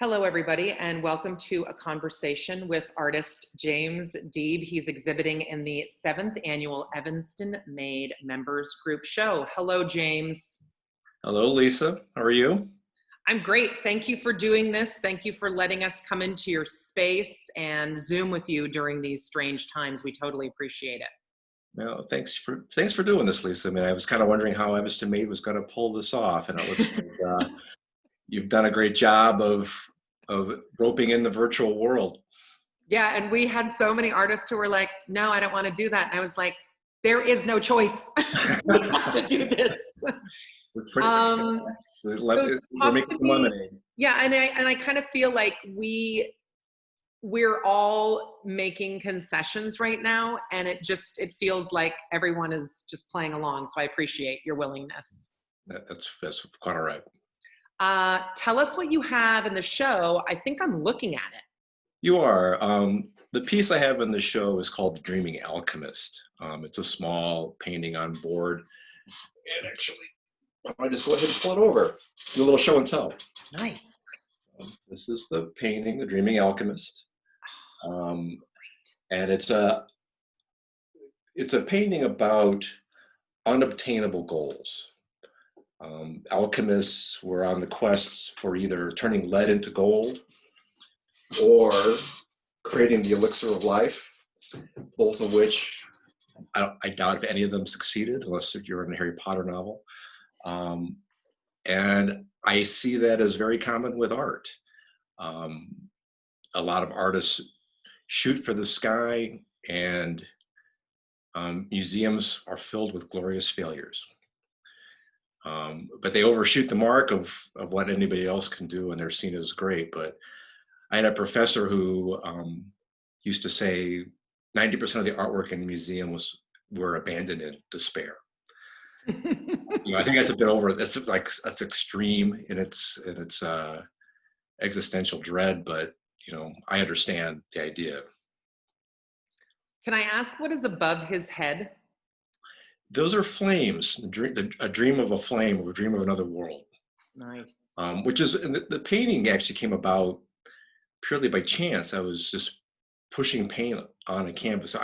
Hello, everybody, and welcome to a conversation with artist James Deeb. He's exhibiting in the 7th annual Evanston Made members group show. Hello, James. Hello, Lisa. How are you? I'm great. Thank you for doing this. Thank you for letting us come into your space and Zoom with you during these strange times. We totally appreciate it. No, thanks for doing this, Lisa. I mean, I was kind of wondering how Evanston Made was going to pull this off, and it looks like you've done a great job of roping in the virtual world. Yeah, and we had so many artists who were like, no, I don't want to do that. And I was like, there is no choice. We have to do this. It's pretty. So We're talk making to some me. lemonade. Yeah, and I kind of feel like we're all making concessions right now, and it feels like everyone is just playing along. So I appreciate your willingness. That's quite all right. Tell us what you have in the show. I think I'm looking at it. You are. The piece I have in the show is called Dreaming Alchemist. It's a small painting on board, and actually, I just go ahead and pull it over. Do a little show and tell. Nice. This is the painting, The Dreaming Alchemist. And it's a painting about unobtainable goals. Alchemists were on the quest for either turning lead into gold or creating the elixir of life, both of which I doubt if any of them succeeded, unless you're in a Harry Potter novel. And I see that as very common with art. A lot of artists shoot for the sky, and museums are filled with glorious failures. But they overshoot the mark of what anybody else can do, and they're seen as great. But I had a professor who used to say 90% of the artwork in the museum were abandoned in despair. I think that's a bit over. That's extreme in its existential dread, but I understand the idea. Can I ask what is above his head? Those are flames. A dream of a flame, or a dream of another world. Nice. Which is the painting actually came about purely by chance. I was just pushing paint on a canvas.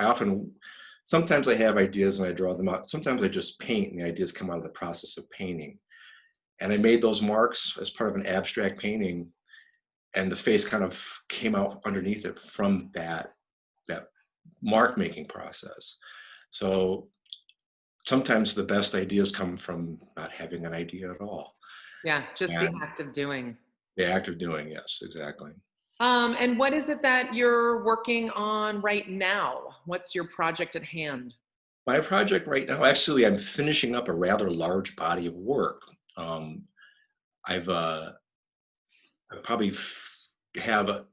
Sometimes I have ideas and I draw them out. Sometimes I just paint and the ideas come out of the process of painting. And I made those marks as part of an abstract painting, and the face kind of came out underneath it from that mark making process. So sometimes the best ideas come from not having an idea at all. Yeah, just the act of doing. The act of doing, yes, exactly. And what is it that you're working on right now? What's your project at hand? My project right now, actually, I'm finishing up a rather large body of work. I probably have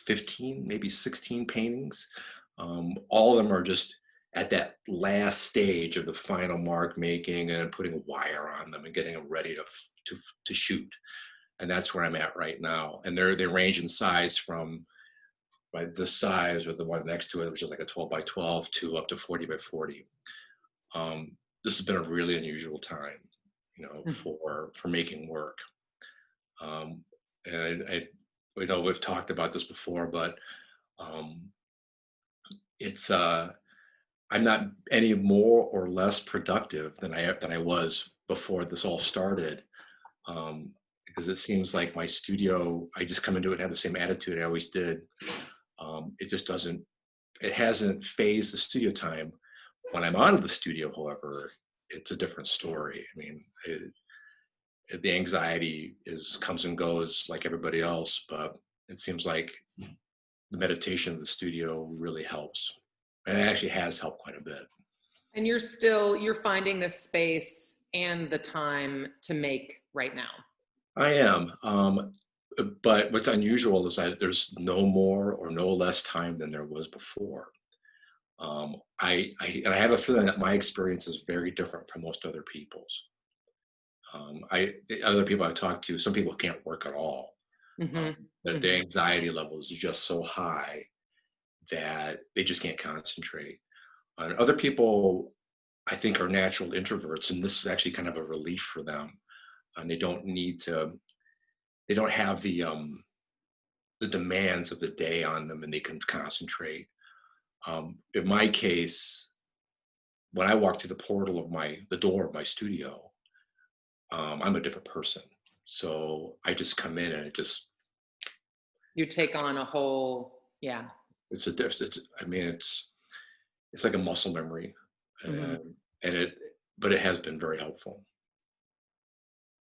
15, maybe 16 paintings. All of them are just at that last stage of the final mark making and putting a wire on them and getting them ready to shoot. And that's where I'm at right now. And they range in size from this size or the one next to it, which is like a 12 by 12, to up to 40 by 40. This has been a really unusual time, for making work. And we know we've talked about this before, but I'm not any more or less productive than I was before this all started. Because it seems like my studio, I just come into it and have the same attitude I always did. It hasn't phased the studio time. When I'm out of the studio, however, it's a different story. I mean, the anxiety comes and goes like everybody else, but it seems like the meditation of the studio really helps. And it actually has helped quite a bit. And you're finding the space and the time to make right now. I am. But what's unusual is that there's no more or no less time than there was before. I have a feeling that my experience is very different from most other people's. The other people I've talked to, some people can't work at all. The anxiety level is just so high that they just can't concentrate. Other people, I think, are natural introverts, and this is actually kind of a relief for them. And they don't have the the demands of the day on them and they can concentrate. In my case, when I walk through the door of my studio, I'm a different person. So I just come in and You take on a whole, yeah. it's like a muscle memory, Hmm. and it, but it has been very helpful.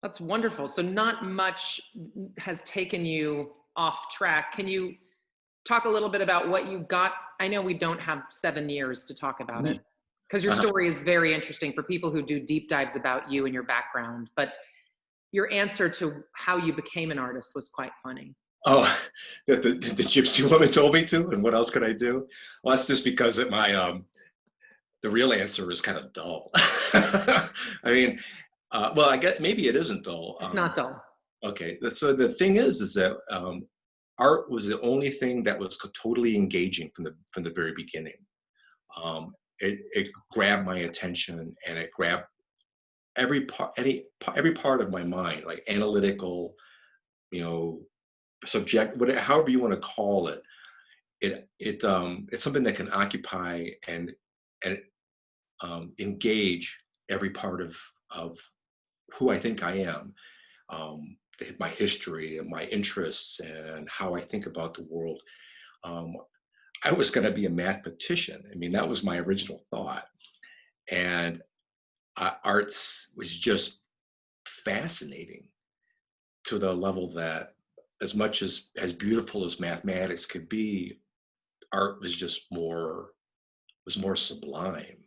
That's wonderful. So not much has taken you off track. Can you talk a little bit about what you got? I know we don't have 7 years to talk about it Mhm. because your Uh-huh. story is very interesting for people who do deep dives about you and your background. But your answer to how you became an artist was quite funny. Oh, the gypsy woman told me to, and what else could I do? Well, that's just because the real answer is kind of dull. I mean, well, I guess maybe it isn't dull. It's not dull. Okay, so the thing is that art was the only thing that was totally engaging from the very beginning. It grabbed my attention, and it grabbed every part of my mind, like analytical, you know, subject, whatever, however you want to call it. It's something that can occupy and engage every part of who I think I am, my history and my interests and how I think about the world. Um, I was going to be a mathematician. I mean, that was my original thought, and arts was just fascinating to the level that, as much as beautiful as mathematics could be, art was more sublime,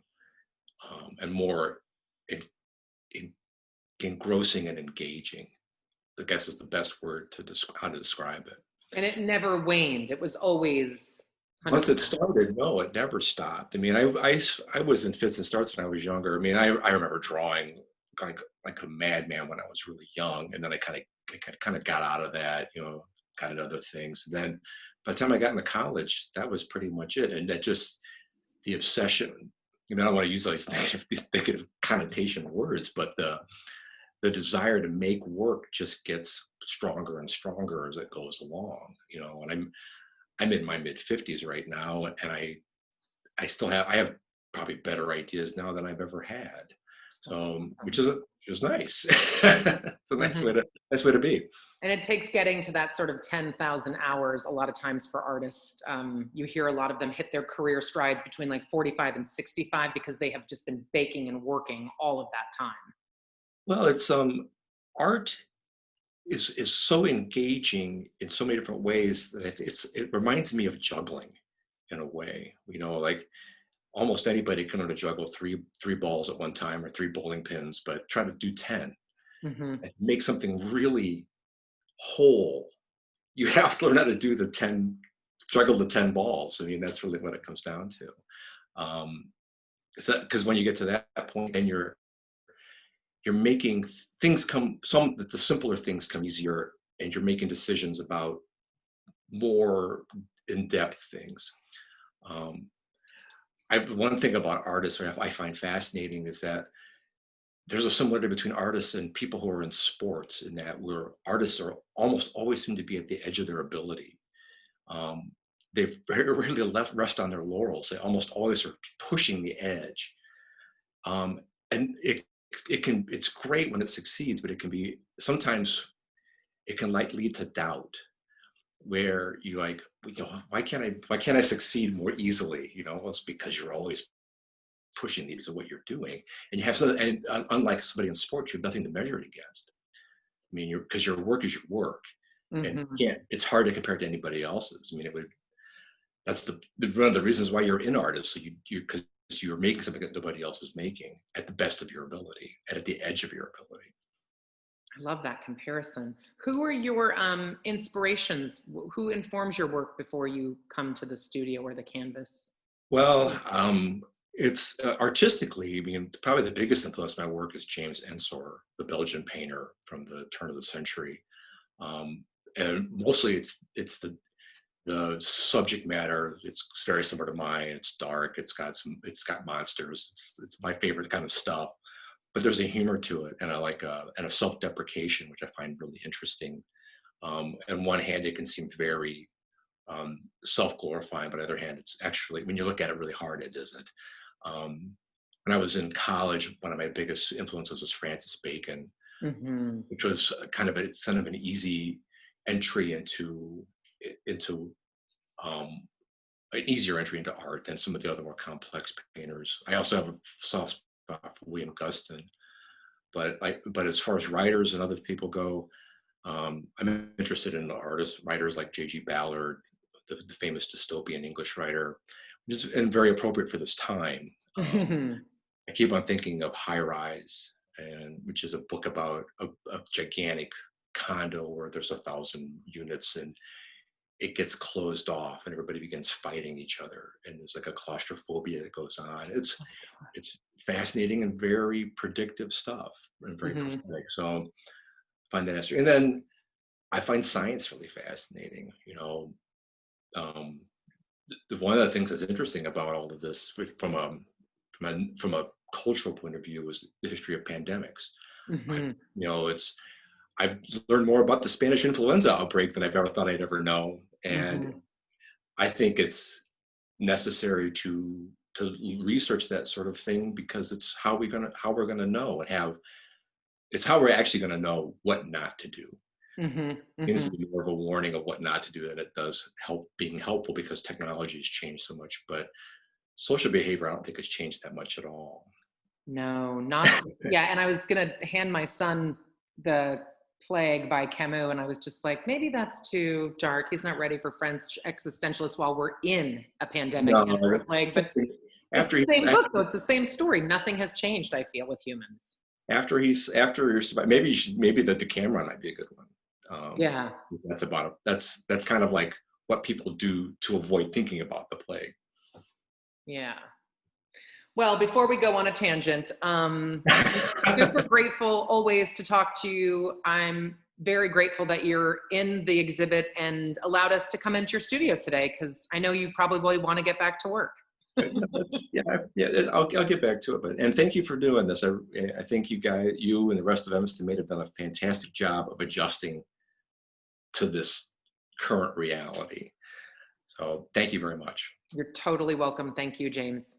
and more en- en- engrossing and engaging. I guess is the best word to how to describe it. And it never waned. It was always Once it 100%. started, no, it never stopped. I mean, I was in fits and starts when I was younger. I mean, I remember drawing like a madman when I was really young, and then I kind of got out of that, got into other things. And then by the time I got into college, that was pretty much it. And that just the obsession. I mean, I don't want to use these negative connotation words, but the desire to make work just gets stronger and stronger as it goes along. And I'm in my mid 50s right now, and I have probably better ideas now than I've ever had. That's So, which awesome. is nice. It's a Mhm. nice way to be. And it takes getting to that sort of 10,000 hours a lot of times for artists. You hear a lot of them hit their career strides between like 45 and 65 because they have just been baking and working all of that time. Well, it's art is so engaging in so many different ways that it reminds me of juggling in a way. Like almost anybody can learn to juggle three balls at one time or three bowling pins, but try to do 10 Hmm. and make something really whole. You have to learn how to do juggle the 10 balls. I mean, that's really what it comes down to. Um, because when you get to that point, then you're making things come, the simpler things come easier, and you're making decisions about more in-depth things. Um, one thing about artists I find fascinating is that there's a similarity between artists and people who are in sports, in that where artists are almost always seem to be at the edge of their ability. Um, they rarely rest on their laurels. They almost always are pushing the edge. And it's great when it succeeds, but it can be sometimes it can like lead to doubt, where you like, why can't I succeed more easily? Well, it's because you're always pushing these of what you're doing, and unlike somebody in sports, you have nothing to measure it against. I mean, because your work is your work, and Hmm. it's hard to compare it to anybody else's. I mean, that's one of the reasons why you're in art, is so because you're making something that nobody else is making at the best of your ability and at the edge of your ability. I love that comparison. Who are your inspirations? Who informs your work before you come to the studio or the canvas? Well, it's artistically, I mean, probably the biggest influence on my work is James Ensor, the Belgian painter from the turn of the century. Um, and mostly it's the subject matter. It's very similar to mine. It's dark. It's got monsters. It's my favorite kind of stuff. But there's a humor to it, and and a self-deprecation, which I find really interesting. On one hand, it can seem very self-glorifying, but on the other hand, it's actually, when you look at it really hard, it isn't. Um, when I was in college, one of my biggest influences was Francis Bacon, Hmm. which was kind of an easy entry into um, an easier entry into art than some of the other more complex painters. I also have a soft spot for William Guston, but as far as writers and other people go, I'm interested in writers like J.G. Ballard, the famous dystopian English writer, and very appropriate for this time. I keep on thinking of High Rise, which is a book about a gigantic condo where there's 1,000 units, and it gets closed off and everybody begins fighting each other, and there's like a claustrophobia that goes on. It's fascinating and very predictive stuff and very Hmm. prophetic. So I find that interesting. And then I find science really fascinating. Um, One of the things that's interesting about all of this from a cultural point of view is the history of pandemics. I, Hmm. it's I've learned more about the Spanish influenza outbreak than I've ever thought I'd ever know, and Hmm. I think it's necessary to research that sort of thing, because it's how we're gonna know and have it's how we're actually gonna know what not to do. Hmm. Seems Hmm. to be more of a warning of what not to do than it does being helpful, because technology has changed so much. But social behavior, I don't think has changed that much at all. No, not yeah. And I was gonna hand my son The Plague by Camus, and I was just like, maybe that's too dark. He's not ready for French existentialists while we're in a pandemic No, and a plague. But it's after the he's same book, though. It's the same story. Nothing has changed, I feel, with humans. after you're maybe maybe the Decameron might be a good one. Yeah. That's kind of like what people do to avoid thinking about the plague. Yeah. Well, before we go on a tangent, I'm super grateful always to talk to you. I'm very grateful that you're in the exhibit and allowed us to come into your studio today, because I know you probably want to get back to work. No, yeah. I'll get back to it, and thank you for doing this. I think you and the rest of Evanston Made have done a fantastic job of adjusting to this current reality. So thank you very much. You're totally welcome. Thank you, James.